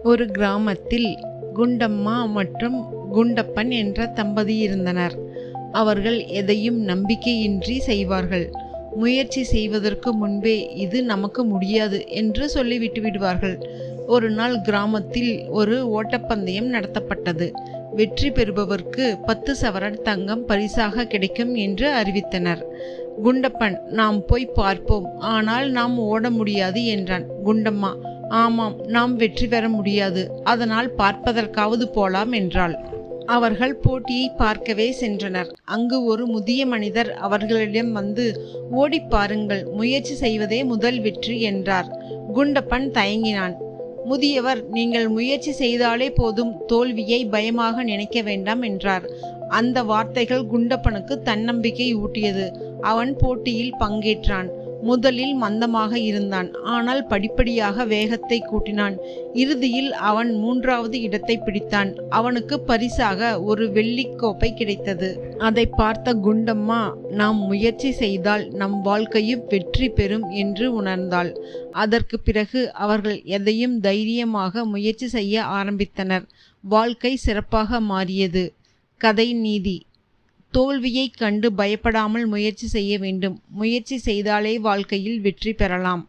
ஒரு கிராமத்தில் குண்டம்மா மற்றும் குண்டப்பன் என்ற தம்பதி இருந்தனர். அவர்கள் எதையும் நம்பிக்கையின்றி செய்வார்கள். முயற்சி செய்வதற்கு முன்பே இது நமக்கு முடியாது என்று சொல்லிவிட்டு விடுவார்கள். ஒரு நாள் கிராமத்தில் ஒரு ஓட்டப்பந்தயம் நடத்தப்பட்டது. வெற்றி பெறுபவருக்கு 10 சவரன் தங்கம் பரிசாக கிடைக்கும் என்று அறிவித்தனர். குண்டப்பன், நாம் போய் பார்ப்போம், ஆனால் நாம் ஓட முடியாது என்றான். குண்டம்மா, ஆமாம், நாம் வெற்றி பெற முடியாது, அதனால் பார்ப்பதற்காவது போலாம் என்றாள். அவர்கள் போட்டியை பார்க்கவே சென்றனர். அங்கு ஒரு முதிய மனிதர் அவர்களிடம் வந்து, ஓடி பாருங்கள், முயற்சி செய்வதே முதல் வெற்றி என்றார். குண்டப்பன் தயங்கினான். முதியவர், நீங்கள் முயற்சி செய்தாலே போதும், தோல்வியை பயமாக நினைக்க வேண்டாம் என்றார். அந்த வார்த்தைகள் குண்டப்பனுக்கு தன்னம்பிக்கை ஊட்டியது. அவன் போட்டியில் பங்கேற்றான். முதலில் மந்தமாக இருந்தான், ஆனால் படிப்படியாக வேகத்தை கூட்டினான். இறுதியில் அவன் 3வது இடத்தை பிடித்தான். அவனுக்கு பரிசாக ஒரு வெள்ளிக்கோப்பை கிடைத்தது. அதை பார்த்த குண்டம்மா, நாம் முயற்சி செய்தால் நம் வாழ்க்கையும் வெற்றி பெறும் என்று உணர்ந்தாள். அதற்கு பிறகு அவர்கள் எதையும் தைரியமாக முயற்சி செய்ய ஆரம்பித்தனர். வாழ்க்கை சிறப்பாக மாறியது. கதை நீதி: தோல்வியை கண்டு பயப்படாமல் முயற்சி செய்ய வேண்டும். முயற்சி செய்தாலே வாழ்க்கையில் வெற்றி பெறலாம்.